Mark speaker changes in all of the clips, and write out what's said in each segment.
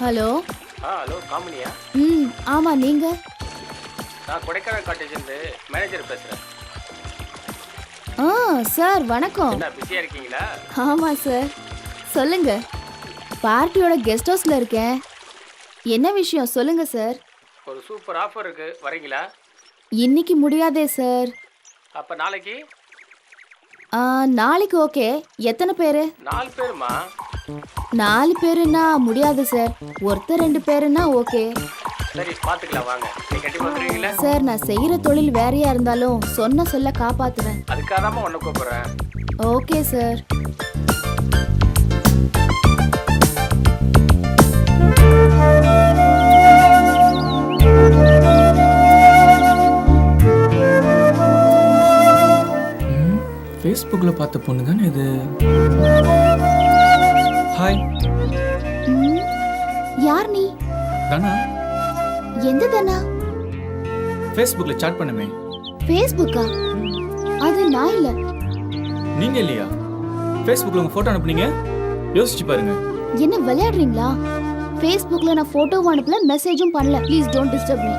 Speaker 1: Hello.
Speaker 2: Hello காமினியா?
Speaker 1: ஆமா, நீங்க?
Speaker 2: நான் கொடைக்கானல் காட்டேஜ்லேருந்து மேனேஜர் பேசுகிறேன்.
Speaker 1: சார் வணக்கம்.
Speaker 2: என்ன பிஸியாக இருக்கீங்களா?
Speaker 1: ஆமாம் சார், சொல்லுங்க. பார்ட்டியோட கெஸ்ட் ஹவுஸில் இருக்கேன். என்ன விஷயம் சொல்லுங்க சார்.
Speaker 2: ஒரு சூப்பர் ஆஃபர் இருக்கு, வரீங்களா?
Speaker 1: இன்னைக்கு முடியாதே சார்.
Speaker 2: அப்போ நாளைக்கு?
Speaker 1: நாளைக்கு ஓகே. எத்தனை பேர்?
Speaker 2: 4 பேருமா?
Speaker 1: 4 பேருன்னா முடியாது சார். ஒருத்தர் 2 பேருன்னா ஓகே.
Speaker 2: சரி பார்த்துக்கலாம், வாங்க. நீ கண்டிப்பாக வந்துடுவீங்களா?
Speaker 1: சார், நான் செய்கிற தொழில் வேறையா இருந்தாலும் சொன்ன சொல்ல காப்பாற்றுவேன்.
Speaker 2: அதுக்காக தான் உன்னை கூப்பிட்றேன்.
Speaker 1: Okay sir.
Speaker 3: ஃபேஸ்புக்கில் பார்த்த பொண்ணு தானே இது? ஹாய்.
Speaker 1: யார் நீ?
Speaker 3: தானா?
Speaker 1: எந்த தானா?
Speaker 3: ஃபேஸ்புக்கில் சாட் பண்ணுமே.
Speaker 1: ஃபேஸ்புக்கா? அது நான் இல்ல.
Speaker 3: நீங்க இல்லையா? ஃபேஸ்புக்கில் உங்க ஃபோட்டோ அனுப்புனீங்க, யோசிச்சு பாருங்க.
Speaker 1: என்ன விளையாடுறீங்களா? ஃபேஸ்புக்ல நான் போட்டோவும் அனுப்பல, மெசேஜும் பண்ணல. Please don't disturb me.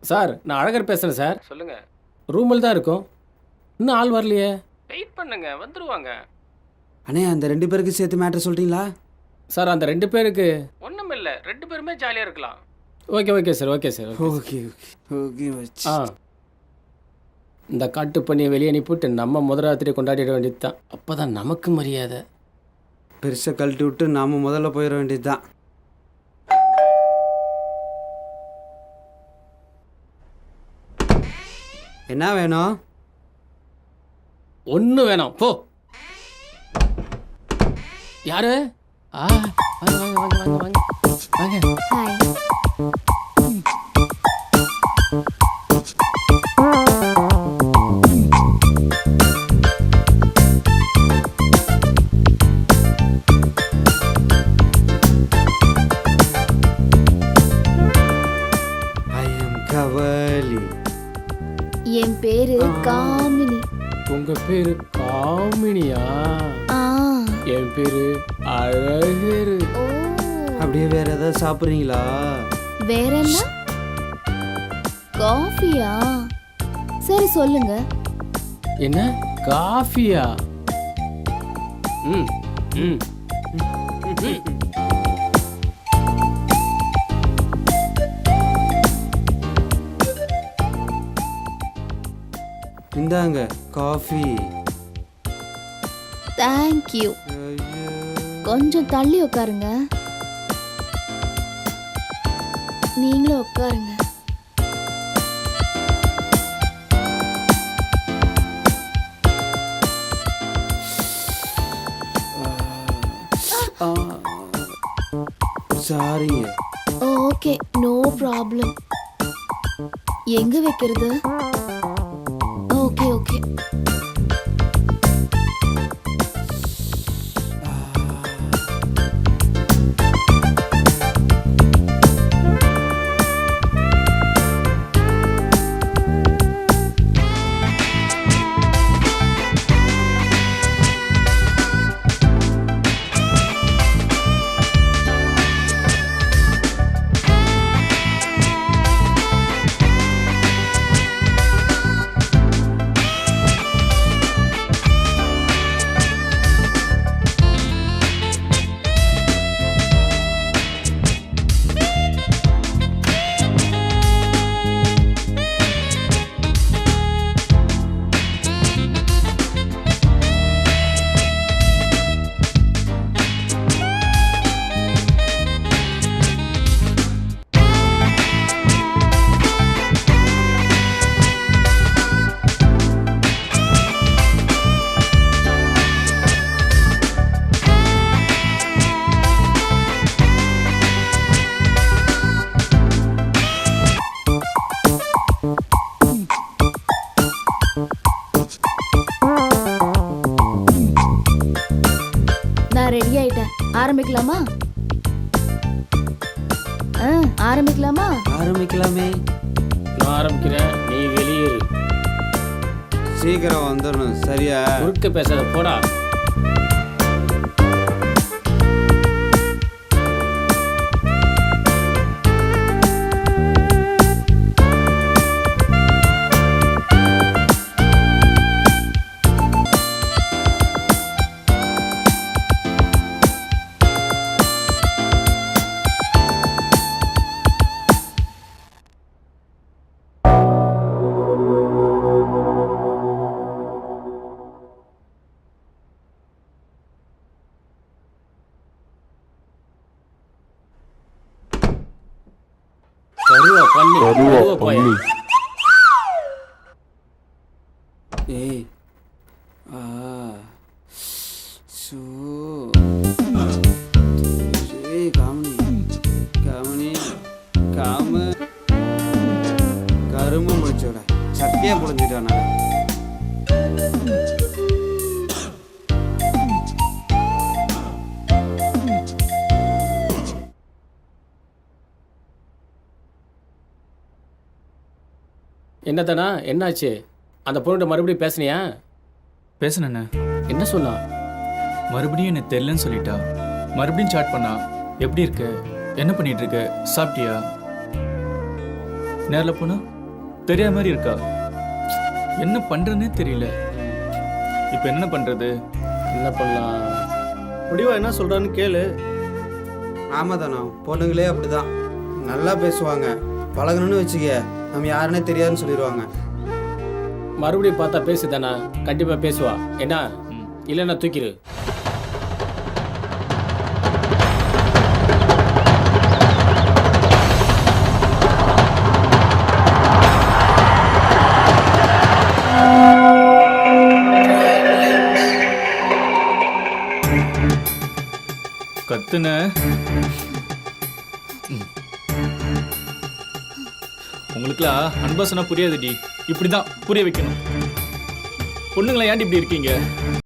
Speaker 4: Sir, நான் அழகர் பேசுகிறேன் சார்.
Speaker 2: சொல்லுங்க.
Speaker 4: ரூமில் தான் இருக்கும், இன்னும் ஆள் வரலையே.
Speaker 2: வெயிட் பண்ணுங்க, வந்துருவாங்க.
Speaker 5: அண்ணே, அந்த 2 பேருக்கு சேர்த்து மேட்ரு சொல்லிட்டீங்களா?
Speaker 4: சார், அந்த 2 பேருக்கு
Speaker 2: ஒன்றும் இல்லை, 2 பேருமே ஜாலியாக இருக்கலாம்.
Speaker 4: Okay sir, okay sir.
Speaker 5: Okay okay
Speaker 4: ஆ, இந்த காட்டு பண்ணியை வெளியே அனுப்பிவிட்டு நம்ம முதலாத்திரி கொண்டாடிட வேண்டியது தான். அப்போ தான் நமக்கு மரியாதை.
Speaker 5: பெருசாக கழட்டி விட்டு நாம் முதல்ல போயிட வேண்டியது தான். என்ன வேணும்?
Speaker 4: ஒன்று வேணாம், போ. யாரு? வாங்க வாங்க வாங்க வாங்க வாங்க வாங்க.
Speaker 1: ஹாய்.
Speaker 5: I am கவலி.
Speaker 1: என் பேரு காமினி.
Speaker 4: உங்க பேரு காமினியா? என் பேரு அழகரு.
Speaker 1: ஓ,
Speaker 5: அப்படியே வேற ஏதாவது சாப்பிட்றீங்களா?
Speaker 1: வேற என்ன? காஃபியா? சரி சொல்லுங்க.
Speaker 4: என்ன காஃபியா? ம் ம்
Speaker 5: இந்தாங்க காஃபி.
Speaker 1: தேங்க்யூ. கொஞ்சம் தள்ளி உட்காருங்க. நீங்களும் உட்காருங்க.
Speaker 5: சாரிங்க.
Speaker 1: Okay, no problem. எங்க வைக்கிறது? Okay okay. ரெடி ஆயிட்டேன். ஆரம்பிக்கலாமா?
Speaker 5: ஆரம்பிக்கலாமே.
Speaker 4: நான் ஆரம்பிக்கிறேன், நீ வெளியேறு.
Speaker 5: சீக்கிரம் வந்துடணும் சரியா?
Speaker 4: குறுக்க பேசாத போடா. கருவா பண்ணி கருவா போய்.
Speaker 5: ஏய் ஆ சோ ஏய் காமனி காமனி காம கரும்பு முடிச்சோட சட்டியா புழிஞ்சிட்டான் நான்.
Speaker 4: என்னதானா என்னாச்சு? அந்த பொண்ணுகிட்ட மறுபடியும் பேசுனியா?
Speaker 3: பேசுனேண்ணே.
Speaker 4: என்ன சொன்னா?
Speaker 3: மறுபடியும் எனக்கு தெரியலன்னு சொல்லிட்டா. மறுபடியும் சாட் பண்ணா. எப்படி இருக்க, என்ன பண்ணிட்டு இருக்க, சாப்பிட்டியா? நேரில் போனா தெரியாத மாதிரி இருக்கா. என்ன பண்றேன்னே தெரியல. இப்போ என்ன பண்றது?
Speaker 4: என்ன பண்ணலாம்?
Speaker 6: முடிவா என்ன சொல்றான்னு கேளு.
Speaker 5: ஆமாதானா, பொண்ணுங்களே அப்படிதான் நல்லா பேசுவாங்க. பழகணும்னு வச்சுக்க நம்ம யாருன்னே தெரியாதுன்னு சொல்லிடுவாங்க.
Speaker 4: மறுபடியும் பார்த்தா பேசுதானா? கண்டிப்பா பேசுவா. என்ன இல்லைன்னா தூக்கிடு.
Speaker 3: கத்துன உங்களுக்குலாம் அன்பா சொன்னா புரியாதுடி. இப்படிதான் புரிய வைக்கணும். பொண்ணுங்களை ஏன்டி இப்படி இருக்கீங்க?